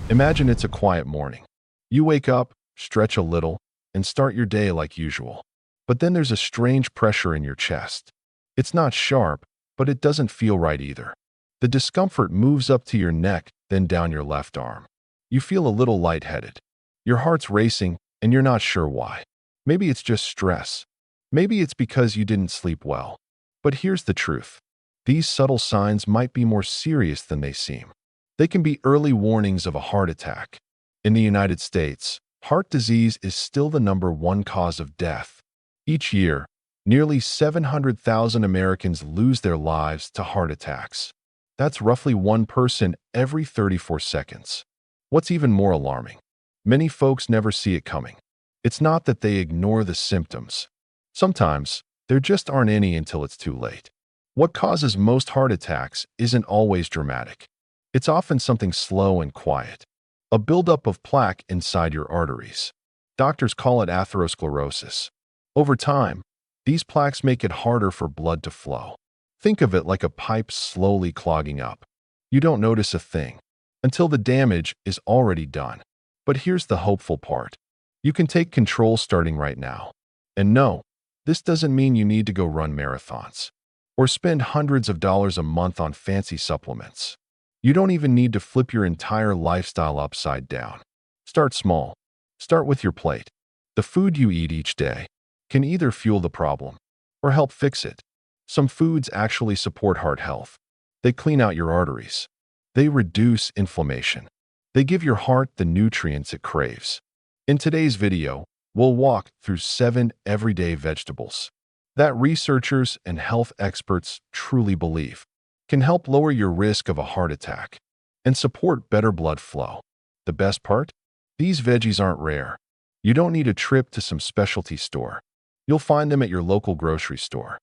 Imagine it's a quiet morning. You wake up, stretch a little, and start your day like usual. But then there's a strange pressure in your chest. It's not sharp, but it doesn't feel right either. The discomfort moves up to your neck, then down your left arm. You feel a little lightheaded. Your heart's racing, and you're not sure why. Maybe it's just stress. Maybe it's because you didn't sleep well. But here's the truth. These subtle signs might be more serious than they seem. They can be early warnings of a heart attack. In the United States, heart disease is still the #1 cause of death. Each year, nearly 700,000 Americans lose their lives to heart attacks. That's roughly one person every 34 seconds. What's even more alarming? Many folks never see it coming. It's not that they ignore the symptoms. Sometimes, there just aren't any until it's too late. What causes most heart attacks isn't always dramatic. It's often something slow and quiet. A buildup of plaque inside your arteries. Doctors call it atherosclerosis. Over time, these plaques make it harder for blood to flow. Think of it like a pipe slowly clogging up. You don't notice a thing until the damage is already done. But here's the hopeful part. You can take control starting right now. And no, this doesn't mean you need to go run marathons or spend hundreds of dollars a month on fancy supplements. You don't even need to flip your entire lifestyle upside down. Start small. Start with your plate. The food you eat each day can either fuel the problem or help fix it. Some foods actually support heart health. They clean out your arteries. They reduce inflammation. They give your heart the nutrients it craves. In today's video, we'll walk through 7 everyday vegetables that researchers and health experts truly believe can help lower your risk of a heart attack and support better blood flow. The best part? These veggies aren't rare. You don't need a trip to some specialty store. You'll find them at your local grocery store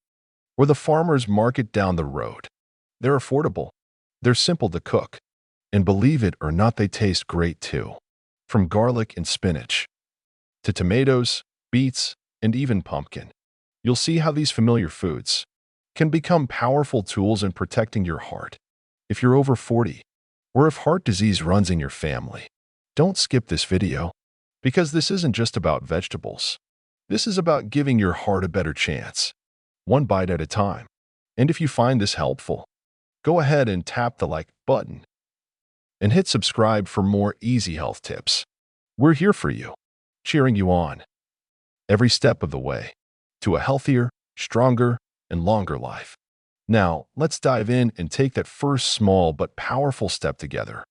or the farmer's market down the road. They're affordable. They're simple to cook. And believe it or not, they taste great too. From garlic and spinach to tomatoes, beets, and even pumpkin. You'll see how these familiar foods can become powerful tools in protecting your heart. If you're over 40, or if heart disease runs in your family, don't skip this video, because this isn't just about vegetables. This is about giving your heart a better chance, one bite at a time. And if you find this helpful, go ahead and tap the like button and hit subscribe for more easy health tips. We're here for you, cheering you on every step of the way to a healthier, stronger, and longer life. Now, let's dive in and take that first small but powerful step together.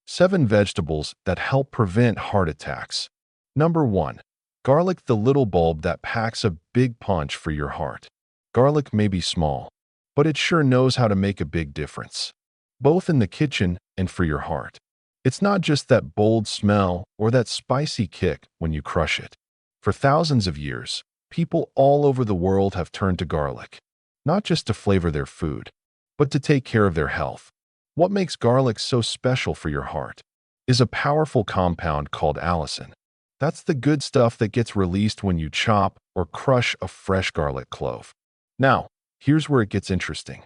7 vegetables that help prevent heart attacks. Number 1. Garlic, the little bulb that packs a big punch for your heart. Garlic may be small, but it sure knows how to make a big difference, both in the kitchen and for your heart. It's not just that bold smell or that spicy kick when you crush it. For thousands of years, people all over the world have turned to garlic, not just to flavor their food, but to take care of their health. What makes garlic so special for your heart is a powerful compound called allicin. That's the good stuff that gets released when you chop or crush a fresh garlic clove. Now, here's where it gets interesting.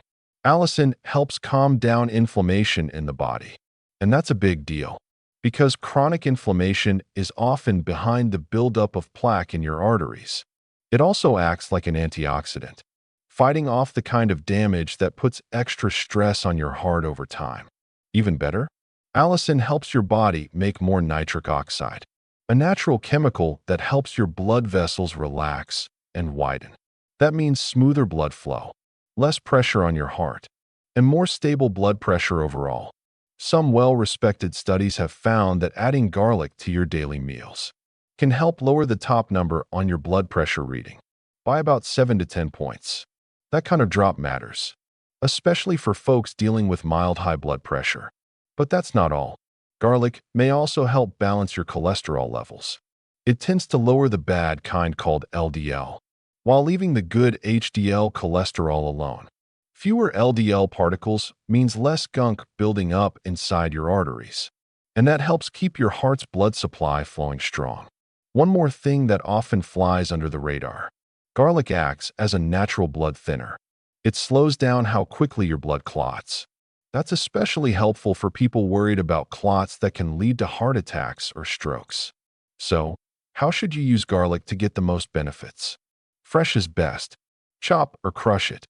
Allicin helps calm down inflammation in the body. And that's a big deal, because chronic inflammation is often behind the buildup of plaque in your arteries. It also acts like an antioxidant, fighting off the kind of damage that puts extra stress on your heart over time. Even better, allicin helps your body make more nitric oxide, a natural chemical that helps your blood vessels relax and widen. That means smoother blood flow, less pressure on your heart, and more stable blood pressure overall. Some well-respected studies have found that adding garlic to your daily meals can help lower the top number on your blood pressure reading by about 7 to 10 points. That kind of drop matters, especially for folks dealing with mild high blood pressure. But that's not all. Garlic may also help balance your cholesterol levels. It tends to lower the bad kind called LDL, while leaving the good HDL cholesterol alone. Fewer LDL particles means less gunk building up inside your arteries, and that helps keep your heart's blood supply flowing strong. One more thing that often flies under the radar. Garlic acts as a natural blood thinner. It slows down how quickly your blood clots. That's especially helpful for people worried about clots that can lead to heart attacks or strokes. So, how should you use garlic to get the most benefits? Fresh is best. Chop or crush it.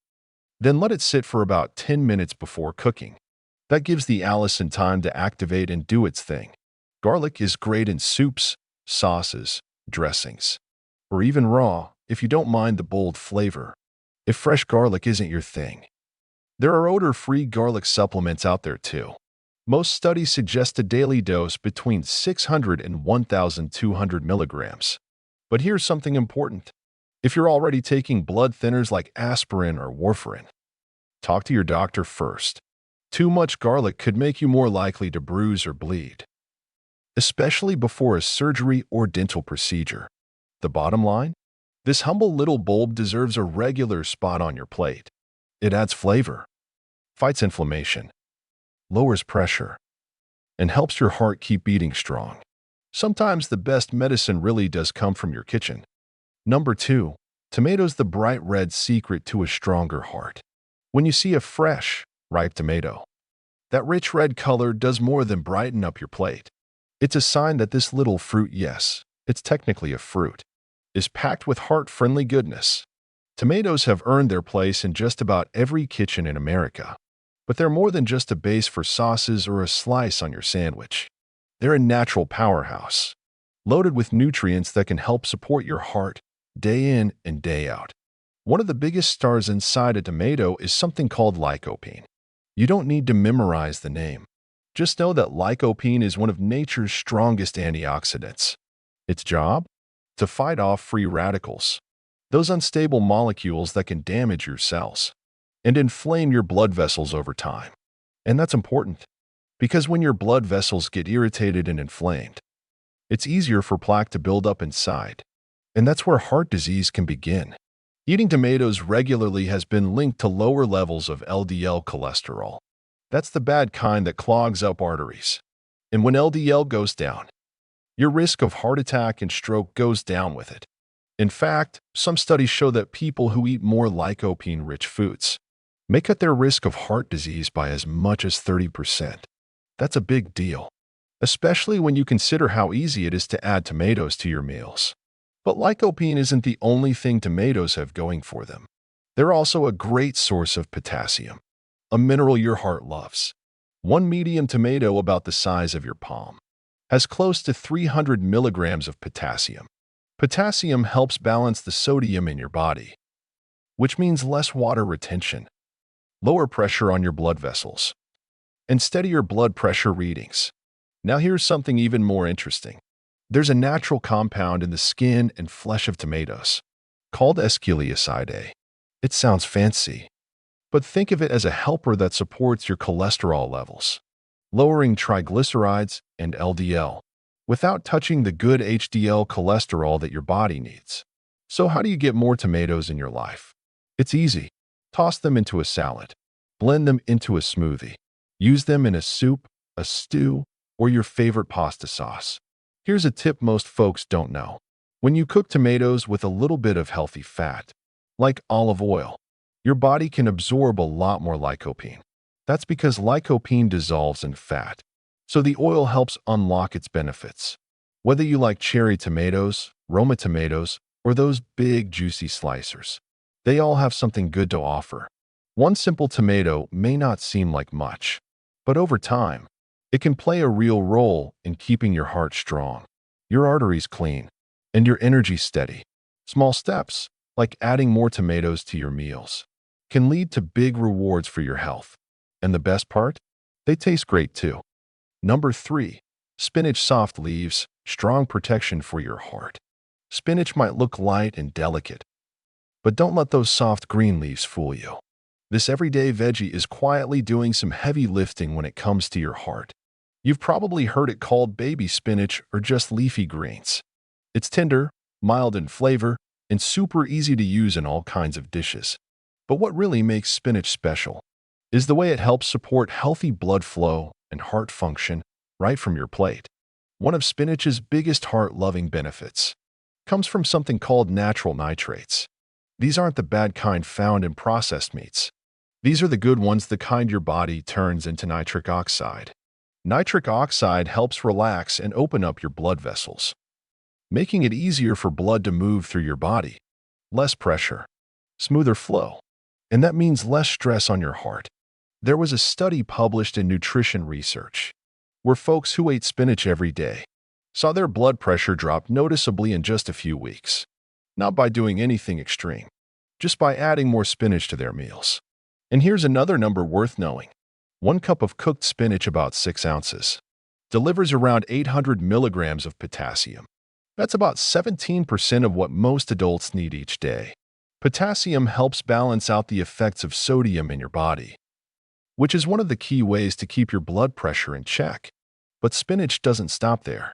Then let it sit for about 10 minutes before cooking. That gives the allicin time to activate and do its thing. Garlic is great in soups, sauces, dressings, or even raw if you don't mind the bold flavor. If fresh garlic isn't your thing, there are odor-free garlic supplements out there too. Most studies suggest a daily dose between 600 and 1,200 milligrams. But here's something important. If you're already taking blood thinners like aspirin or warfarin, talk to your doctor first. Too much garlic could make you more likely to bruise or bleed, especially before a surgery or dental procedure. The bottom line? This humble little bulb deserves a regular spot on your plate. It adds flavor, fights inflammation, lowers pressure, and helps your heart keep beating strong. Sometimes the best medicine really does come from your kitchen. Number 2. Tomatoes, the bright red secret to a stronger heart. When you see a fresh, ripe tomato, that rich red color does more than brighten up your plate. It's a sign that this little fruit, yes, it's technically a fruit, is packed with heart-friendly goodness. Tomatoes have earned their place in just about every kitchen in America. But they're more than just a base for sauces or a slice on your sandwich. They're a natural powerhouse, loaded with nutrients that can help support your heart day in and day out. One of the biggest stars inside a tomato is something called lycopene. You don't need to memorize the name. Just know that lycopene is one of nature's strongest antioxidants. Its job? To fight off free radicals, those unstable molecules that can damage your cells and inflame your blood vessels over time. And that's important, because when your blood vessels get irritated and inflamed, it's easier for plaque to build up inside. And that's where heart disease can begin. Eating tomatoes regularly has been linked to lower levels of LDL cholesterol. That's the bad kind that clogs up arteries. And when LDL goes down, your risk of heart attack and stroke goes down with it. In fact, some studies show that people who eat more lycopene-rich foods may cut their risk of heart disease by as much as 30%. That's a big deal, especially when you consider how easy it is to add tomatoes to your meals. But lycopene isn't the only thing tomatoes have going for them. They're also a great source of potassium, a mineral your heart loves. One medium tomato about the size of your palm has close to 300 milligrams of potassium. Potassium helps balance the sodium in your body, which means less water retention, lower pressure on your blood vessels, and steadier blood pressure readings. Now here's something even more interesting. There's a natural compound in the skin and flesh of tomatoes called esquilioside A. It sounds fancy, but think of it as a helper that supports your cholesterol levels, lowering triglycerides and LDL, without touching the good HDL cholesterol that your body needs. So how do you get more tomatoes in your life? It's easy. Toss them into a salad. Blend them into a smoothie. Use them in a soup, a stew, or your favorite pasta sauce. Here's a tip most folks don't know. When you cook tomatoes with a little bit of healthy fat, like olive oil, your body can absorb a lot more lycopene. That's because lycopene dissolves in fat, so the oil helps unlock its benefits. Whether you like cherry tomatoes, Roma tomatoes, or those big juicy slicers, they all have something good to offer. One simple tomato may not seem like much, but over time, it can play a real role in keeping your heart strong, your arteries clean, and your energy steady. Small steps, like adding more tomatoes to your meals, can lead to big rewards for your health. And the best part? They taste great too. Number 3. Spinach soft leaves, strong protection for your heart. Spinach might look light and delicate, but don't let those soft green leaves fool you. This everyday veggie is quietly doing some heavy lifting when it comes to your heart. You've probably heard it called baby spinach or just leafy greens. It's tender, mild in flavor, and super easy to use in all kinds of dishes. But what really makes spinach special is the way it helps support healthy blood flow and heart function right from your plate. One of spinach's biggest heart-loving benefits comes from something called natural nitrates. These aren't the bad kind found in processed meats. These are the good ones, the kind your body turns into nitric oxide. Nitric oxide helps relax and open up your blood vessels, making it easier for blood to move through your body. Less pressure, smoother flow, and that means less stress on your heart. There was a study published in Nutrition Research where folks who ate spinach every day saw their blood pressure drop noticeably in just a few weeks. Not by doing anything extreme, just by adding more spinach to their meals. And here's another number worth knowing. 1 cup of cooked spinach, about 6 ounces, delivers around 800 milligrams of potassium. That's about 17% of what most adults need each day. Potassium helps balance out the effects of sodium in your body, which is one of the key ways to keep your blood pressure in check. But spinach doesn't stop there.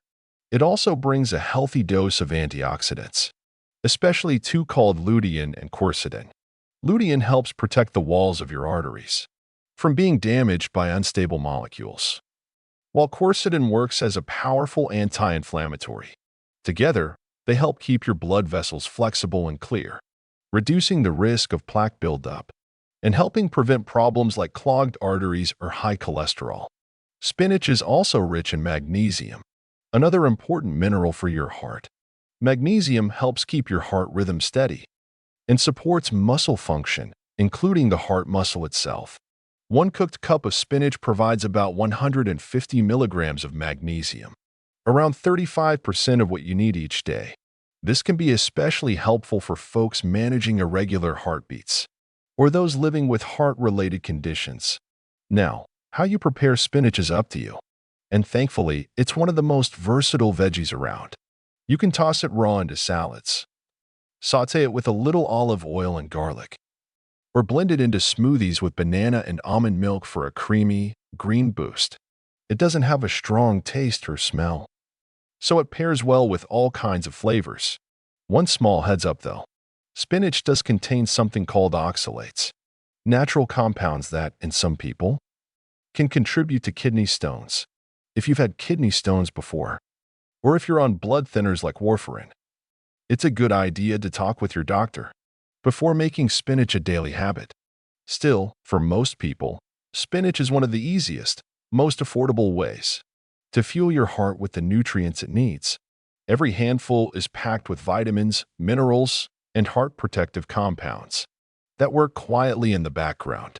It also brings a healthy dose of antioxidants, especially two called lutein and quercetin. Lutein helps protect the walls of your arteries from being damaged by unstable molecules, while quercetin works as a powerful anti-inflammatory. Together, they help keep your blood vessels flexible and clear, reducing the risk of plaque buildup and helping prevent problems like clogged arteries or high cholesterol. Spinach is also rich in magnesium, another important mineral for your heart. Magnesium helps keep your heart rhythm steady and supports muscle function, including the heart muscle itself. 1 cooked cup of spinach provides about 150 milligrams of magnesium, around 35% of what you need each day. This can be especially helpful for folks managing irregular heartbeats or those living with heart-related conditions. Now, how you prepare spinach is up to you. And thankfully, it's one of the most versatile veggies around. You can toss it raw into salads, saute it with a little olive oil and garlic, or blend it into smoothies with banana and almond milk for a creamy, green boost. It doesn't have a strong taste or smell, so it pairs well with all kinds of flavors. One small heads up though, spinach does contain something called oxalates, natural compounds that, in some people, can contribute to kidney stones. If you've had kidney stones before, or if you're on blood thinners like warfarin, it's a good idea to talk with your doctor before making spinach a daily habit. Still, for most people, spinach is one of the easiest, most affordable ways to fuel your heart with the nutrients it needs. Every handful is packed with vitamins, minerals, and heart protective compounds that work quietly in the background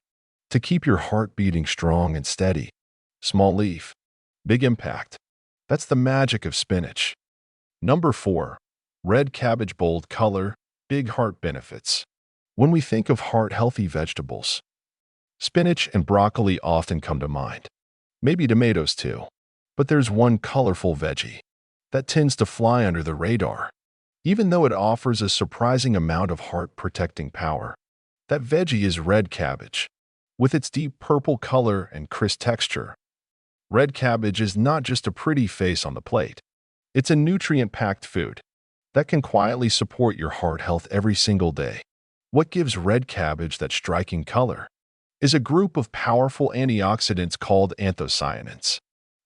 to keep your heart beating strong and steady. Small leaf, big impact. That's the magic of spinach. Number 4. Red cabbage. Bold color, big heart benefits. When we think of heart-healthy vegetables, spinach and broccoli often come to mind. Maybe tomatoes too. But there's one colorful veggie that tends to fly under the radar, even though it offers a surprising amount of heart-protecting power. That veggie is red cabbage. With its deep purple color and crisp texture, red cabbage is not just a pretty face on the plate. It's a nutrient-packed food that can quietly support your heart health every single day. What gives red cabbage that striking color is a group of powerful antioxidants called anthocyanins.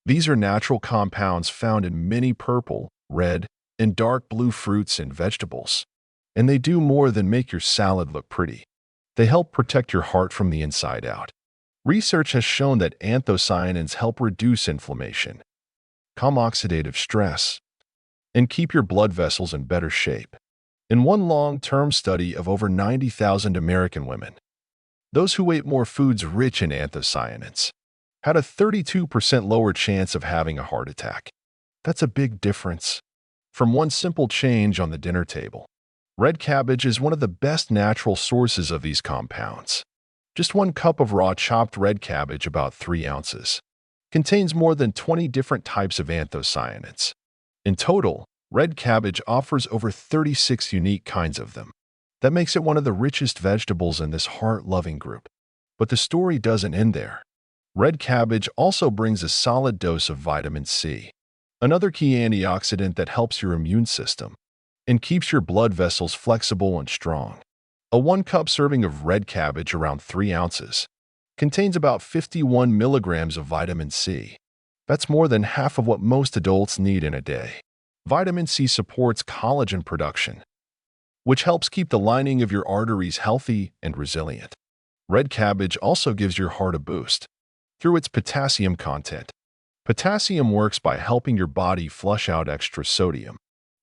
These are natural compounds found in many purple, red, and dark blue fruits and vegetables. And they do more than make your salad look pretty. They help protect your heart from the inside out. Research has shown that anthocyanins help reduce inflammation, calm oxidative stress, and keep your blood vessels in better shape. In one long-term study of over 90,000 American women, those who ate more foods rich in anthocyanins had a 32% lower chance of having a heart attack. That's a big difference from one simple change on the dinner table. Red cabbage is one of the best natural sources of these compounds. Just 1 cup of raw chopped red cabbage, about 3 ounces, contains more than 20 different types of anthocyanins. In total, red cabbage offers over 36 unique kinds of them. That makes it one of the richest vegetables in this heart-loving group. But the story doesn't end there. Red cabbage also brings a solid dose of vitamin C, another key antioxidant that helps your immune system and keeps your blood vessels flexible and strong. A 1 cup serving of red cabbage, around 3 ounces, contains about 51 milligrams of vitamin C. That's more than half of what most adults need in a day. Vitamin C supports collagen production, which helps keep the lining of your arteries healthy and resilient. Red cabbage also gives your heart a boost through its potassium content. Potassium works by helping your body flush out extra sodium,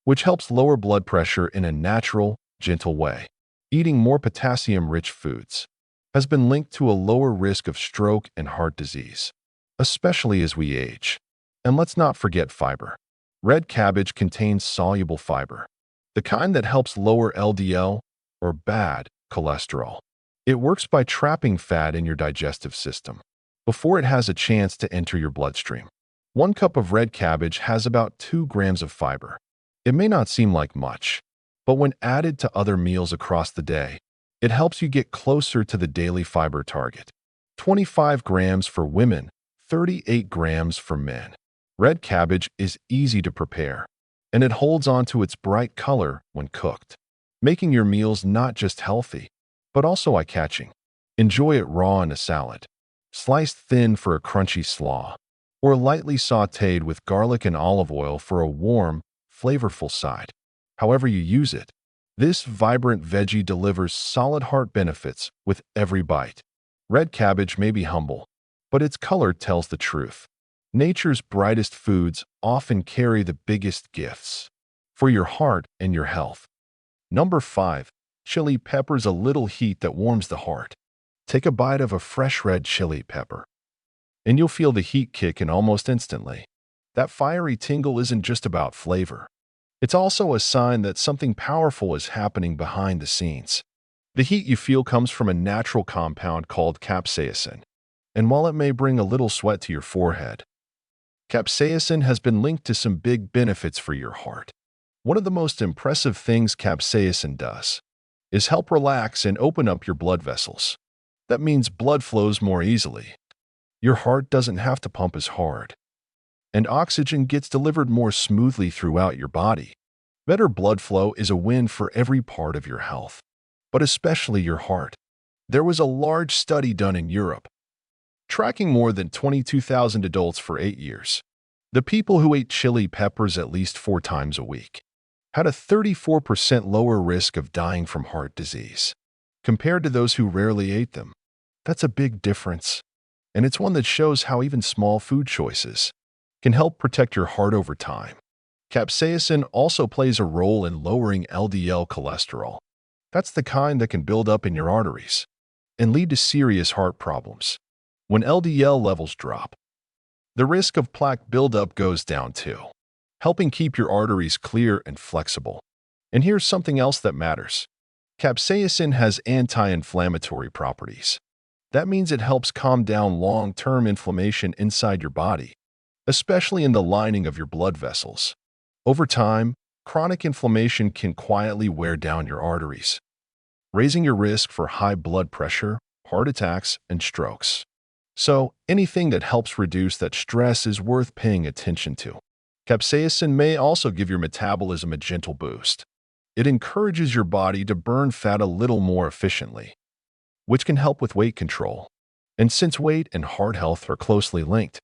which helps lower blood pressure in a natural, gentle way. Eating more potassium-rich foods has been linked to a lower risk of stroke and heart disease, especially as we age. And let's not forget fiber. Red cabbage contains soluble fiber, the kind that helps lower LDL, or bad cholesterol. It works by trapping fat in your digestive system before it has a chance to enter your bloodstream. 1 cup of red cabbage has about 2 grams of fiber. It may not seem like much, but when added to other meals across the day, it helps you get closer to the daily fiber target. 25 grams for women, 38 grams for men. Red cabbage is easy to prepare, and it holds on to its bright color when cooked, making your meals not just healthy, but also eye-catching. Enjoy it raw in a salad, sliced thin for a crunchy slaw, or lightly sautéed with garlic and olive oil for a warm, flavorful side. However you use it, this vibrant veggie delivers solid heart benefits with every bite. Red cabbage may be humble, but its color tells the truth. Nature's brightest foods often carry the biggest gifts for your heart and your health. Number 5. Chili peppers, a little heat that warms the heart. Take a bite of a fresh red chili pepper, and you'll feel the heat kick in almost instantly. That fiery tingle isn't just about flavor. It's also a sign that something powerful is happening behind the scenes. The heat you feel comes from a natural compound called capsaicin, and while it may bring a little sweat to your forehead, capsaicin has been linked to some big benefits for your heart. One of the most impressive things capsaicin does is help relax and open up your blood vessels. That means blood flows more easily. Your heart doesn't have to pump as hard, and oxygen gets delivered more smoothly throughout your body. Better blood flow is a win for every part of your health, but especially your heart. There was a large study done in Europe, tracking more than 22,000 adults for 8 years. The people who ate chili peppers at least 4 times a week had a 34% lower risk of dying from heart disease compared to those who rarely ate them. That's a big difference, and it's one that shows how even small food choices can help protect your heart over time. Capsaicin also plays a role in lowering LDL cholesterol. That's the kind that can build up in your arteries and lead to serious heart problems. When LDL levels drop, the risk of plaque buildup goes down too, helping keep your arteries clear and flexible. And here's something else that matters. Capsaicin has anti-inflammatory properties. That means it helps calm down long-term inflammation inside your body, especially in the lining of your blood vessels. Over time, chronic inflammation can quietly wear down your arteries, raising your risk for high blood pressure, heart attacks, and strokes. So, anything that helps reduce that stress is worth paying attention to. Capsaicin may also give your metabolism a gentle boost. It encourages your body to burn fat a little more efficiently, which can help with weight control. And since weight and heart health are closely linked,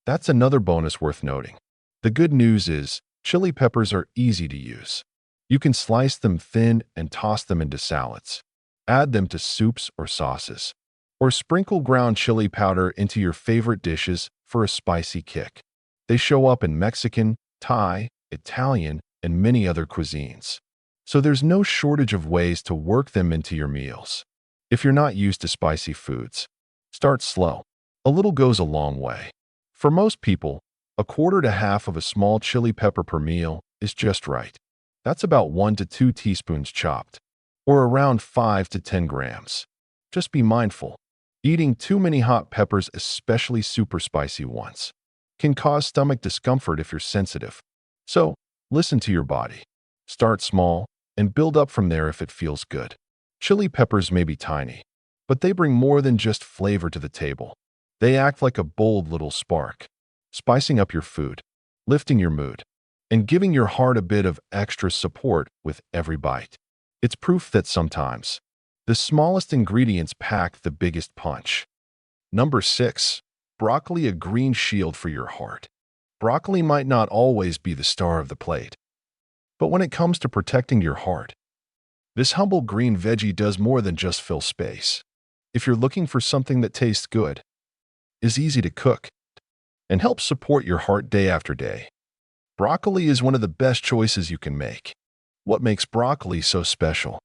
that's another bonus worth noting. The good news is, chili peppers are easy to use. You can slice them thin and toss them into salads. Add them to soups or sauces, or sprinkle ground chili powder into your favorite dishes for a spicy kick. They show up in Mexican, Thai, Italian, and many other cuisines. So there's no shortage of ways to work them into your meals. If you're not used to spicy foods, start slow. A little goes a long way. For most people, 1/4 to 1/2 of a small chili pepper per meal is just right. That's about 1 to 2 teaspoons chopped, or around 5 to 10 grams. Just be mindful. Eating too many hot peppers, especially super spicy ones, can cause stomach discomfort if you're sensitive. So, listen to your body. Start small and build up from there if it feels good. Chili peppers may be tiny, but they bring more than just flavor to the table. They act like a bold little spark, spicing up your food, lifting your mood, and giving your heart a bit of extra support with every bite. It's proof that sometimes the smallest ingredients pack the biggest punch. Number 6. Broccoli, a green shield for your heart. Broccoli might not always be the star of the plate, but when it comes to protecting your heart, this humble green veggie does more than just fill space. if you're looking for something that tastes good, is easy to cook, and helps support your heart day after day, broccoli is one of the best choices you can make. What makes broccoli so special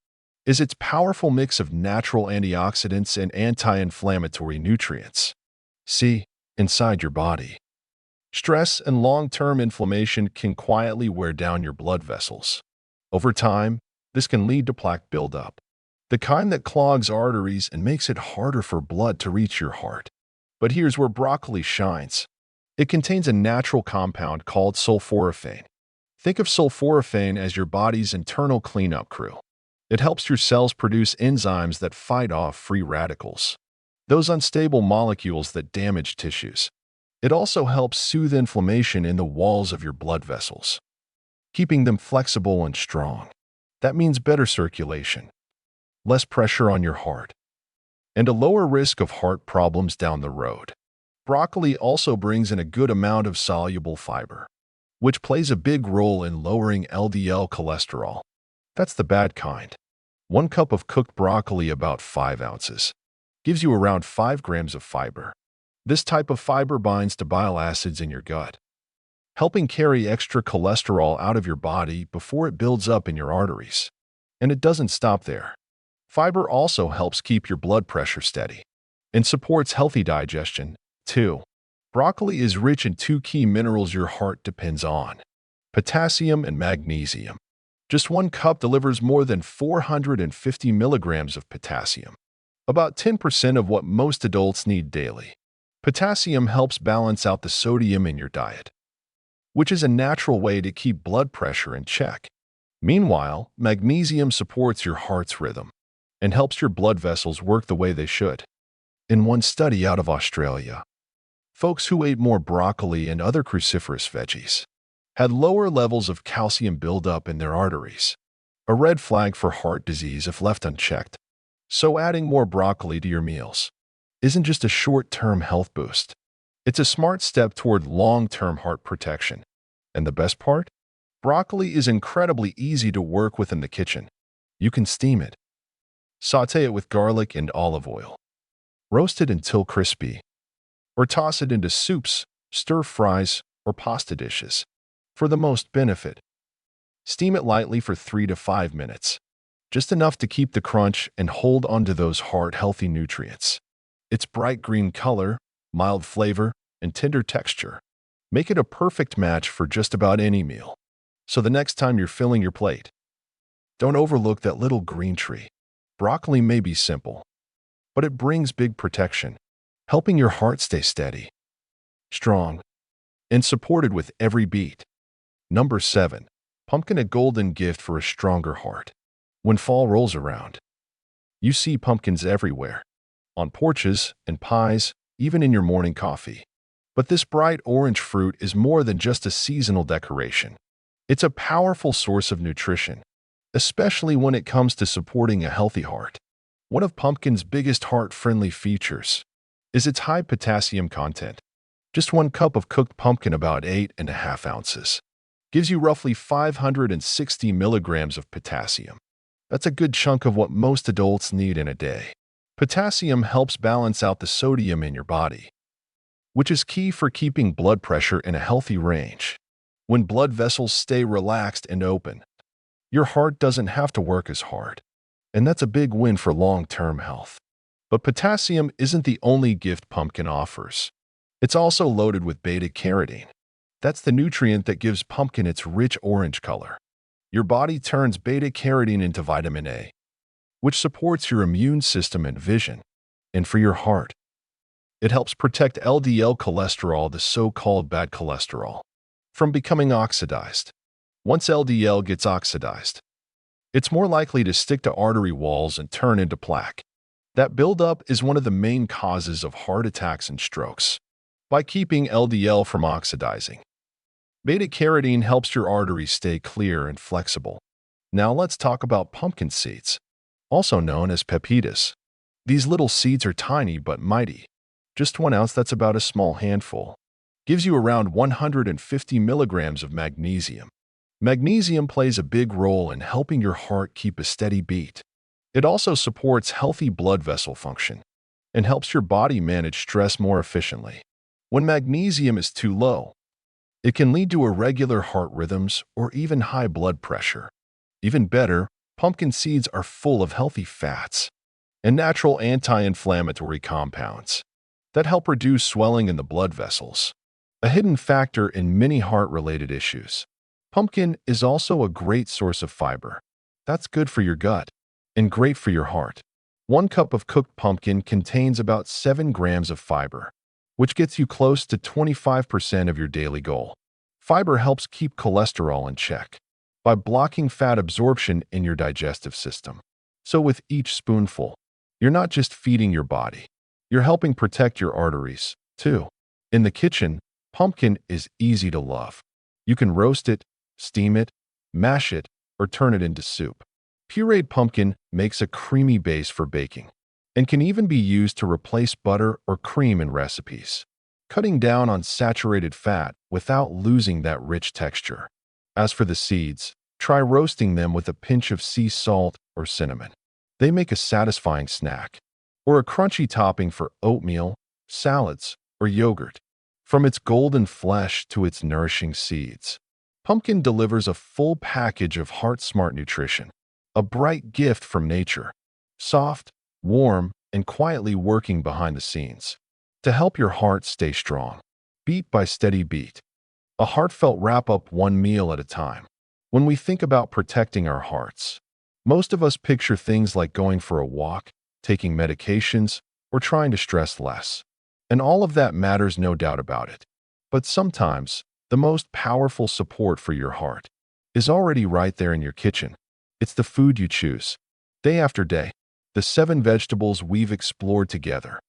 is its powerful mix of natural antioxidants and anti-inflammatory nutrients. See, inside your body. Stress and long-term inflammation can quietly wear down your blood vessels. Over time, this can lead to plaque buildup, the kind that clogs arteries and makes it harder for blood to reach your heart. But here's where broccoli shines. It contains a natural compound called sulforaphane. Think of sulforaphane as your body's internal cleanup crew. It helps your cells produce enzymes that fight off free radicals, those unstable molecules that damage tissues. It also helps soothe inflammation in the walls of your blood vessels, keeping them flexible and strong. That means better circulation, less pressure on your heart, and a lower risk of heart problems down the road. Broccoli also brings in a good amount of soluble fiber, which plays a big role in lowering LDL cholesterol. That's the bad kind. 1 cup of cooked broccoli, about 5 ounces, gives you around 5 grams of fiber. This type of fiber binds to bile acids in your gut, helping carry extra cholesterol out of your body before it builds up in your arteries. And it doesn't stop there. Fiber also helps keep your blood pressure steady and supports healthy digestion, too. Broccoli is rich in 2 key minerals your heart depends on: potassium and magnesium. Just 1 cup delivers more than 450 milligrams of potassium, about 10% of what most adults need daily. Potassium helps balance out the sodium in your diet, which is a natural way to keep blood pressure in check. Meanwhile, magnesium supports your heart's rhythm and helps your blood vessels work the way they should. In one study out of Australia, folks who ate more broccoli and other cruciferous veggies had lower levels of calcium buildup in their arteries, a red flag for heart disease if left unchecked. So adding more broccoli to your meals isn't just a short-term health boost. It's a smart step toward long-term heart protection. And the best part? Broccoli is incredibly easy to work with in the kitchen. You can steam it, saute it with garlic and olive oil, roast it until crispy, or toss it into soups, stir-fries, or pasta dishes. For the most benefit, steam it lightly for 3 to 5 minutes, just enough to keep the crunch and hold onto those heart-healthy nutrients. Its bright green color, mild flavor, and tender texture make it a perfect match for just about any meal. So the next time you're filling your plate, don't overlook that little green tree. Broccoli may be simple, but it brings big protection, helping your heart stay steady, strong, and supported with every beat. Number 7. Pumpkin, a golden gift for a stronger heart. When fall rolls around, you see pumpkins everywhere, on porches and pies, even in your morning coffee. But this bright orange fruit is more than just a seasonal decoration. It's a powerful source of nutrition, especially when it comes to supporting a healthy heart. One of pumpkin's biggest heart-friendly features is its high potassium content. Just 1 cup of cooked pumpkin, about 8.5 ounces, gives you roughly 560 milligrams of potassium. That's a good chunk of what most adults need in a day. Potassium helps balance out the sodium in your body, which is key for keeping blood pressure in a healthy range. When blood vessels stay relaxed and open, your heart doesn't have to work as hard, and that's a big win for long-term health. But potassium isn't the only gift pumpkin offers. It's also loaded with beta-carotene. That's the nutrient that gives pumpkin its rich orange color. Your body turns beta-carotene into vitamin A, which supports your immune system and vision. And for your heart, it helps protect LDL cholesterol, the so-called bad cholesterol, from becoming oxidized. Once LDL gets oxidized, it's more likely to stick to artery walls and turn into plaque. That buildup is one of the main causes of heart attacks and strokes. By keeping LDL from oxidizing, beta-carotene helps your arteries stay clear and flexible. Now let's talk about pumpkin seeds, also known as pepitas. These little seeds are tiny but mighty. Just 1 ounce, that's about a small handful, gives you around 150 milligrams of magnesium. Magnesium plays a big role in helping your heart keep a steady beat. It also supports healthy blood vessel function. and helps your body manage stress more efficiently. When magnesium is too low, it can lead to irregular heart rhythms or even high blood pressure. Even better, pumpkin seeds are full of healthy fats and natural anti-inflammatory compounds that help reduce swelling in the blood vessels, a hidden factor in many heart-related issues. Pumpkin is also a great source of fiber. That's good for your gut and great for your heart. 1 cup of cooked pumpkin contains about 7 grams of fiber, which gets you close to 25% of your daily goal. Fiber helps keep cholesterol in check by blocking fat absorption in your digestive system. So with each spoonful, you're not just feeding your body, you're helping protect your arteries, too. In the kitchen, pumpkin is easy to love. You can roast it, steam it, mash it, or turn it into soup. Pureed pumpkin makes a creamy base for baking and can even be used to replace butter or cream in recipes, cutting down on saturated fat without losing that rich texture. As for the seeds, try roasting them with a pinch of sea salt or cinnamon. They make a satisfying snack, or a crunchy topping for oatmeal, salads, or yogurt. From its golden flesh to its nourishing seeds, pumpkin delivers a full package of heart-smart nutrition, a bright gift from nature, soft, warm, and quietly working behind the scenes to help your heart stay strong. Beat by steady beat. A heartfelt wrap-up one meal at a time. When we think about protecting our hearts, most of us picture things like going for a walk, taking medications, or trying to stress less. And all of that matters, no doubt about it. But sometimes, the most powerful support for your heart is already right there in your kitchen. It's the food you choose, day after day. The 7 vegetables we've explored together: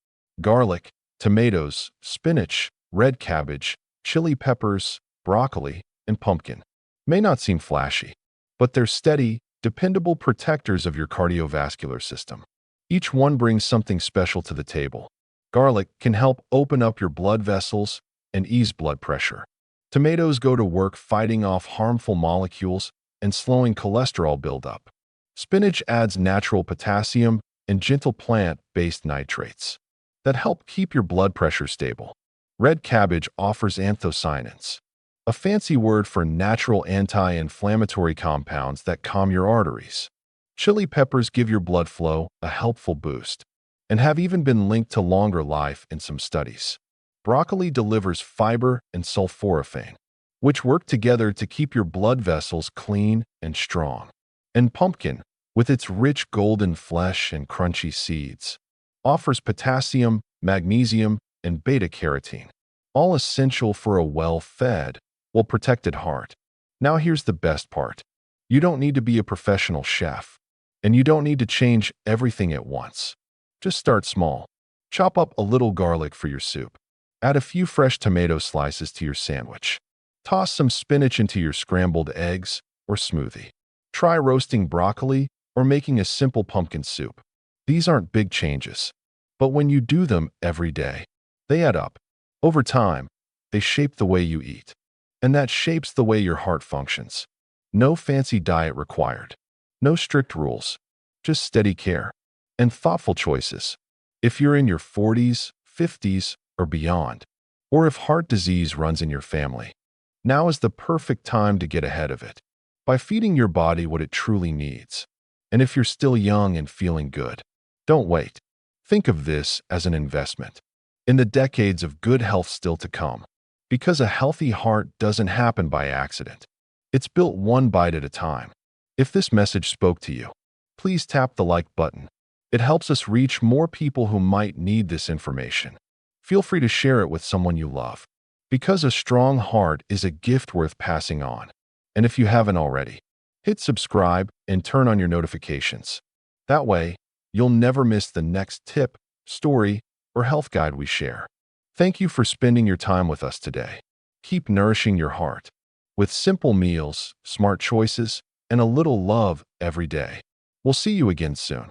garlic, tomatoes, spinach, red cabbage, chili peppers, broccoli, and pumpkin may not seem flashy, but they're steady, dependable protectors of your cardiovascular system. Each one brings something special to the table. Garlic can help open up your blood vessels and ease blood pressure. Tomatoes go to work fighting off harmful molecules and slowing cholesterol buildup. Spinach adds natural potassium and gentle plant-based nitrates that help keep your blood pressure stable. Red cabbage offers anthocyanins, a fancy word for natural anti-inflammatory compounds that calm your arteries. Chili peppers give your blood flow a helpful boost and have even been linked to longer life in some studies. Broccoli delivers fiber and sulforaphane, which work together to keep your blood vessels clean and strong. And pumpkin, with its rich golden flesh and crunchy seeds, offers potassium, magnesium, and beta-carotene, all essential for a well-fed, well-protected heart. Now here's the best part. You don't need to be a professional chef, and you don't need to change everything at once. Just start small. Chop up a little garlic for your soup. Add a few fresh tomato slices to your sandwich. Toss some spinach into your scrambled eggs or smoothie. Try roasting broccoli or making a simple pumpkin soup. These aren't big changes, but when you do them every day, they add up. Over time, they shape the way you eat, and that shapes the way your heart functions. No fancy diet required. No strict rules. Just steady care and thoughtful choices. If you're in your 40s, 50s, or beyond, or if heart disease runs in your family, now is the perfect time to get ahead of it by feeding your body what it truly needs. And if you're still young and feeling good, don't wait. Think of this as an investment in the decades of good health still to come, because a healthy heart doesn't happen by accident. It's built one bite at a time. If this message spoke to you, please tap the like button. It helps us reach more people who might need this information. Feel free to share it with someone you love, because a strong heart is a gift worth passing on. And if you haven't already, hit subscribe and turn on your notifications. That way, you'll never miss the next tip, story, or health guide we share. Thank you for spending your time with us today. Keep nourishing your heart with simple meals, smart choices, and a little love every day. We'll see you again soon.